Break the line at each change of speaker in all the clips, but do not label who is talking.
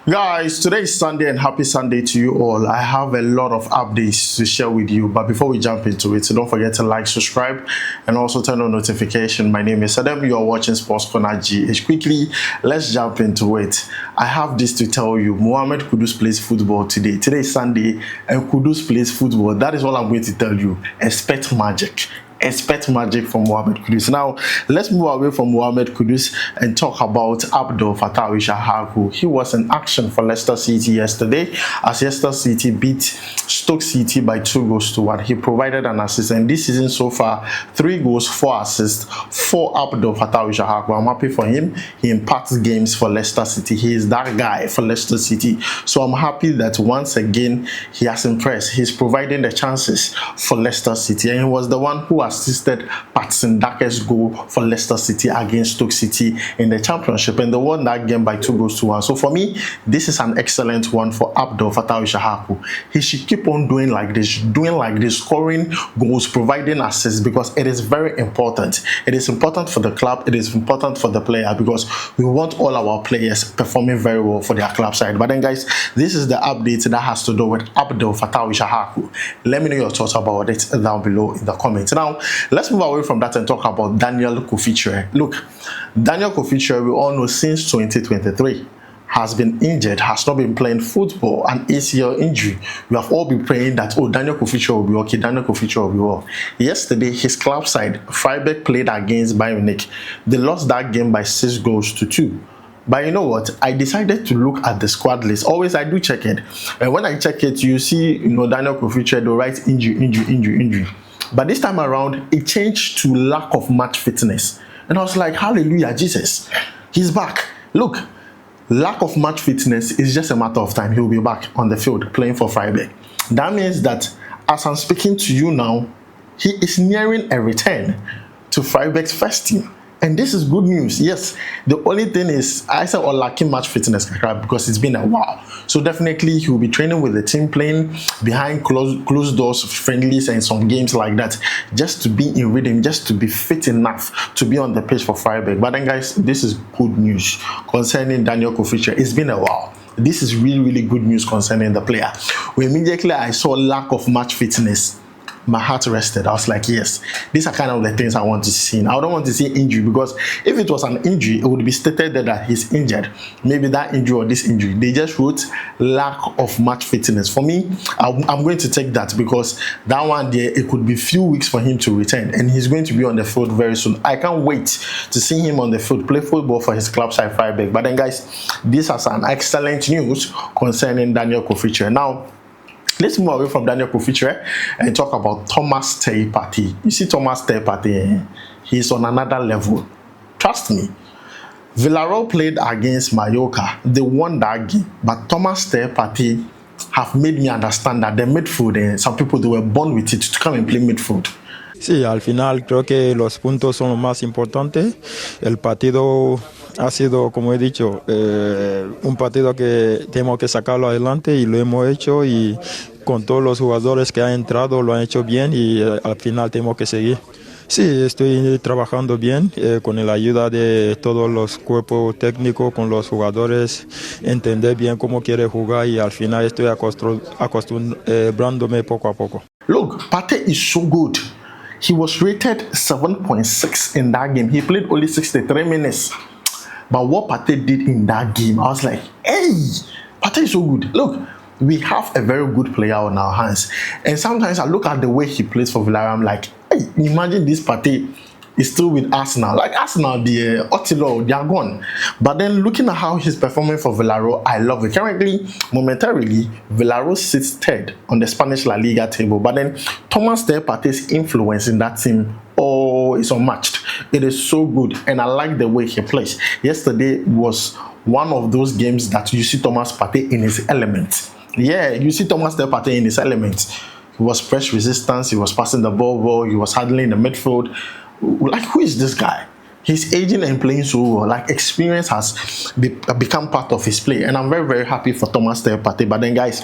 Guys, today is Sunday and happy Sunday to you all. I have a lot of updates to share with you, but before we jump into it, don't forget to like, subscribe, and also turn on notification. My name is Adam. You are watching SportsCornerGH. Quickly, let's jump into it. I have this to tell you. Mohammed Kudus plays football today. Today is Sunday and Kudus plays football. That is all I'm going to tell you. Expect magic. Expect magic from Mohammed Kudus. Now, let's move away from Mohammed Kudus and talk about Abdul Fatawu Issahaku. He was in action for Leicester City yesterday as Leicester City beat Stoke City by 2-1. He provided an assist, and this season so far, 3 goals, 4 assists for Abdul Fatawu Issahaku. I'm happy for him. He impacts games for Leicester City. He is that guy for Leicester City. So I'm happy that once again he has impressed. He's providing the chances for Leicester City, and he was the one who assisted Patson Dake's goal for Leicester City against Stoke City in the Championship, and they won that game by 2-1. So for me, this is an excellent one for Abdul Fatawu Issahaku. He should keep on doing like this, scoring goals, providing assists, because it is very important. It is important for the club, it is important for the player, because we want all our players performing very well for their club side. But then guys, this is the update that has to do with Abdul Fatawu Issahaku. Let me know your thoughts about it down below in the comments. Now, let's move away from that and talk about Daniel-Kofi Kyereh. Look, Daniel-Kofi Kyereh, we all know since 2023, has been injured, has not been playing football, an ACL injury. We have all been praying that, oh, Daniel-Kofi Kyereh will be okay, Daniel-Kofi Kyereh will be well. Yesterday, his club side, Freiburg, played against Bayern Munich. They lost that game by 6-2. But you know what? I decided to look at the squad list. Always I do check it. And when I check it, you see, Daniel-Kofi Kyereh, they write injury. But this time around, it changed to lack of match fitness. And I was like, hallelujah, Jesus, he's back. Look, lack of match fitness is just a matter of time. He'll be back on the field playing for Freiburg. That means that as I'm speaking to you now, he is nearing a return to Freiburg's first team. And this is good news. Yes, the only thing is, I said lacking match fitness because it's been a while. So definitely he will be training with the team, playing behind closed doors, friendlies and some games like that, just to be in rhythm, just to be fit enough to be on the pitch for Freiburg. But then guys, this is good news concerning Daniel-Kofi Kyereh. It's been a while. This is really good news concerning the player. Immediately I saw lack of match fitness, my heart rested. I was like, yes, these are kind of the things I want to see. I don't want to see injury, because if it was an injury, it would be stated there that he's injured. Maybe that injury or this injury. They just wrote lack of match fitness. For me, I'm going to take that, because that one there, it could be few weeks for him to return, and he's going to be on the field very soon. I can't wait to see him on the field play football for his club side Freiburg. But then guys, this is an excellent news concerning Daniel-Kofi Kyereh. Now, let's move away from Daniel-Kofi Kyereh and talk about Thomas Partey. You see Thomas Partey, he's on another level. Trust me. Villarreal played against Mallorca. They won that game. But Thomas Partey have made me understand that the midfield, some people, they were born with it to come and play midfield.
Sí, al final creo que los puntos son lo más importante. El partido ha sido, como he dicho, un partido que tenemos que sacarlo adelante, y lo hemos hecho, y con todos los jugadores que han entrado lo han hecho bien, y al final tenemos que seguir. Sí, estoy trabajando bien con la ayuda de todos los cuerpos técnicos, con los jugadores, entender bien cómo quiere jugar, y al final estoy acostumbrándome poco a poco.
Look, Partey is so good. He was rated 7.6 in that game. He played only 63 minutes. But what Partey did in that game, I was like, hey, Partey is so good. Look, we have a very good player on our hands. And sometimes I look at the way he plays for Villarreal, I'm like, hey, imagine this Partey is still with Arsenal. Like Arsenal, the oduro, they are gone. But then looking at how he's performing for Villarreal, I love it. Currently, momentarily, Villarreal sits third on the Spanish La Liga table. But then Thomas Partey's influence in that team, oh, is unmatched. It is so good, and I like the way he plays. Yesterday was one of those games that you see Thomas Partey in his element. Yeah, you see Thomas Partey in his element. He was press resistance, he was passing the ball well, he was handling the midfield. Like, who is this guy? He's aging and playing so well. Like, experience has become part of his play, and I'm very happy for Thomas Partey. But then guys,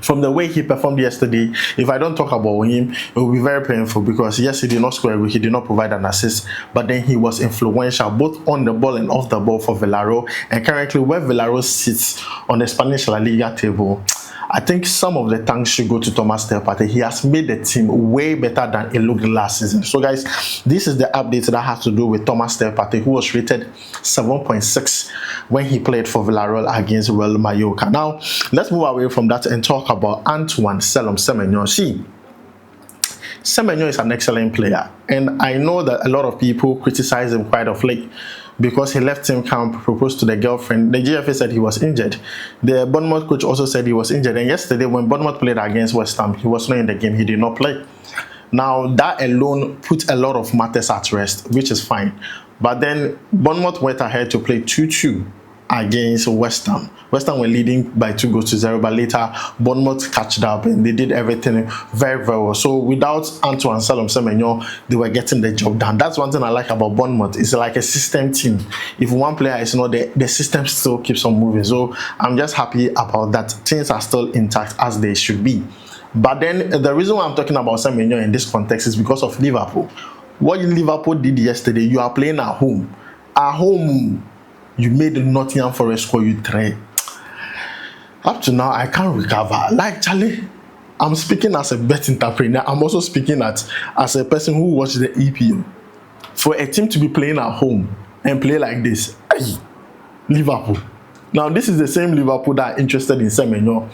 from the way he performed yesterday, if I don't talk about him, it will be very painful because yes, he did not score, he did not provide an assist, but then he was influential both on the ball and off the ball for Villarreal. And currently, where Villarreal sits on the Spanish La Liga table, I think some of the thanks should go to Thomas Partey. He has made the team way better than it looked last season. So guys, this is the update that has to do with Thomas Partey, who was rated 7.6 when he played for Villarreal against Real Mallorca. Now, let's move away from that and talk about Antoine Semenyo. See, Semenyo is an excellent player, and I know that a lot of people criticize him quite of late because he left team camp, proposed to the girlfriend. The GFA said he was injured. The Bournemouth coach also said he was injured. And yesterday, when Bournemouth played against West Ham, he was not in the game. He did not play. Now, that alone put a lot of matters at rest, which is fine. But then Bournemouth went ahead to play 2-2 against West Ham. West Ham were leading by 2-0, but later Bournemouth catched up and they did everything very, very well. So without Antoine Semenyo, they were getting the job done. That's one thing I like about Bournemouth. It's like a system team. If one player is not there, the system still keeps on moving. So I'm just happy about that. Things are still intact as they should be. But then the reason why I'm talking about Semenyo in this context is because of Liverpool. What Liverpool did yesterday, you are playing at home. At home, you made Nottingham Forest score you 3. Up to now, I can't recover. Like Charlie, I'm speaking as a bet entrepreneur. I'm also speaking as a person who watched the EPL. For a team to be playing at home and play like this, Liverpool. Now, this is the same Liverpool that are interested in Semenyo.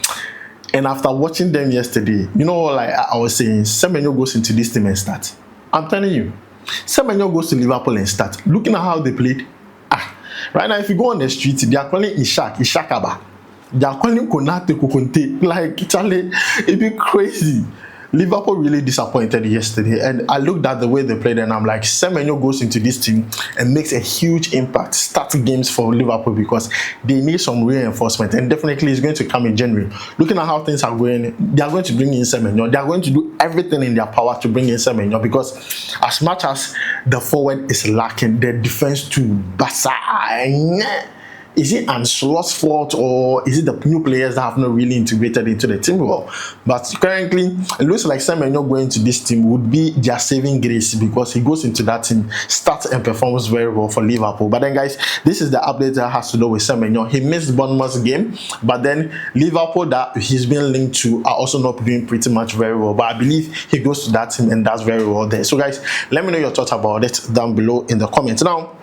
And after watching them yesterday, you know, like I was saying, Semenyo goes into this team and starts. I'm telling you, Semenyo goes to Liverpool and starts. Looking at how they played, right now, if you go on the street, they are calling Issakaba. They are calling Konate Kukunte. Like, Charlie, it'd be crazy. Liverpool really disappointed yesterday, and I looked at the way they played and I'm like, Semenyo goes into this team and makes a huge impact, start games for Liverpool because they need some reinforcement, and definitely it's going to come in January. Looking at how things are going, they are going to bring in Semenyo. They are going to do everything in their power to bring in Semenyo because as much as the forward is lacking, the defense too, is it Ancelot's fault or is it the new players that have not really integrated into the team well? But currently, it looks like Semenyo going to this team would be their saving grace because he goes into that team, starts and performs very well for Liverpool. But then, guys, this is the update that has to do with Semenyo. He missed Bournemouth's game, but then Liverpool that he's been linked to are also not doing pretty much very well. But I believe he goes to that team and does very well there. So, guys, let me know your thoughts about it down below in the comments. Now,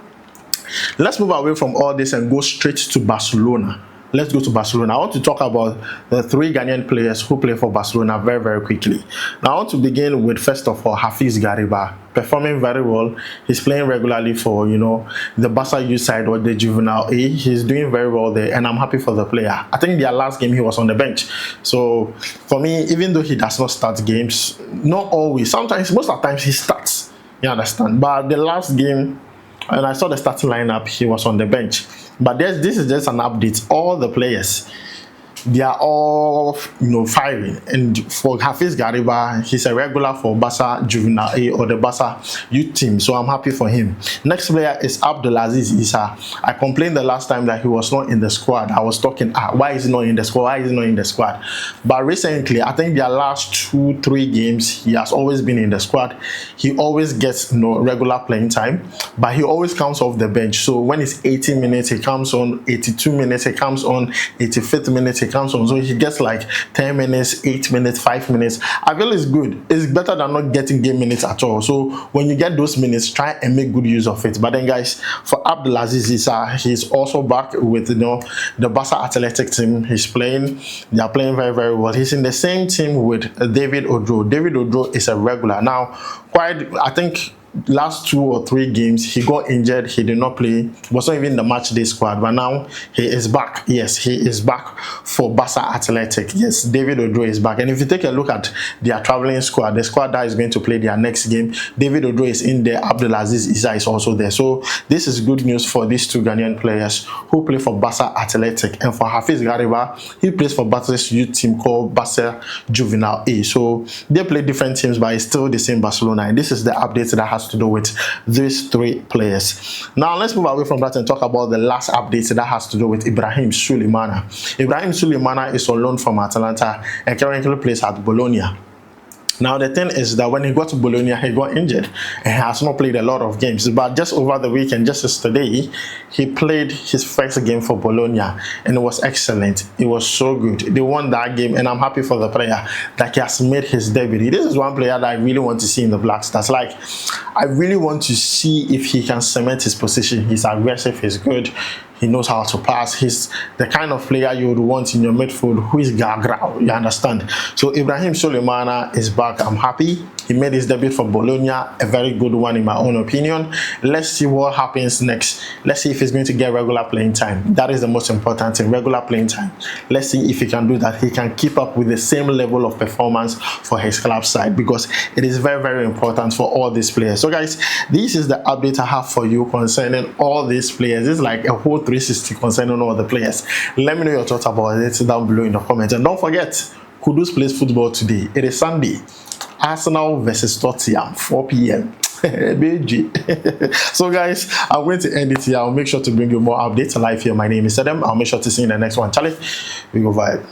let's move away from all this and go straight to Barcelona. Let's go to Barcelona. I want to talk about the 3 Ghanaian players who play for Barcelona very, very quickly. Now, I want to begin with, first of all, Hafiz Gariba, performing very well. He's playing regularly for, you know, the Barca youth side or the juvenile A. He's doing very well there, and I'm happy for the player. I think their last game he was on the bench. So, for me, even though he does not start games, not always, sometimes, most of the times he starts. You understand? But the last game, and I saw the starting lineup, he was on the bench. But this is just an update. All the players, they are all, you know, firing. And for Hafiz Gariba, he's a regular for Barca Juvenile A or the Barca youth team. So I'm happy for him. Next player is Abdul Issah. I complained the last time that he was not in the squad. I was talking, why is he not in the squad? Why is he not in the squad? But recently, I think their last 2-3 games, he has always been in the squad. He always gets, you know, regular playing time, but he always comes off the bench. So when it's 80 minutes, he comes on. 82 minutes, he comes on. 85th minute, he comes on. So he gets like 10 minutes, 8 minutes, 5 minutes. I feel it's good. It's better than not getting game minutes at all. So when you get those minutes, try and make good use of it. But then, guys, for Abdul Issah, he's also back with, you know, the Barca Athletic team. He's playing. They are playing very, very well. He's in the same team with David Oduro. David Oduro is a regular now. I think last 2 or 3 games he got injured, he did not play, was not even in the match day squad, but now he is back. Yes, he is back for Barca Athletic. Yes, David Oduro is back. And if you take a look at their traveling squad, the squad that is going to play their next game, David Oduro is in there, Abdul Issah is also there. So this is good news for these 2 Ghanaian players who play for Barca Athletic. And for Hafiz Gariba, he plays for Barca's youth team called Barca Juvenile A. So they play different teams, but it's still the same Barcelona. And this is the update that has to do with these 3 players. Now let's move away from that and talk about the last update that has to do with Ibrahim Sulemana. Ibrahim Sulemana Sulemana is on loan from Atalanta and currently plays at Bologna. Now the thing is that when he got to Bologna, he got injured and has not played a lot of games. But just over the weekend, just yesterday, he played his first game for Bologna and it was excellent. It was so good. They won that game and I'm happy for the player that he has made his debut. This is one player that I really want to see in the Black Stars. Like, I really want to see if he can cement his position. He's aggressive, he's good. He knows how to pass. He's the kind of player you would want in your midfield who is gariba, you understand? So Ibrahim Sulemana is back. I'm happy. He made his debut for Bologna, a very good one in my own opinion. Let's see what happens next. Let's see if he's going to get regular playing time. That is the most important thing, regular playing time. Let's see if he can do that. He can keep up with the same level of performance for his club side, because it is very, very important for all these players. So guys, this is the update I have for you concerning all these players. It's like a whole 360 concerning all the players. Let me know your thoughts about it down below in the comments. And don't forget, Kudus plays football today. It is Sunday. Arsenal versus Tottenham, 4 p.m. So guys, I'm going to end it here. I'll make sure to bring you more updates live here. My name is Adam. I'll make sure to see you in the next one. Charlie, we go vibe.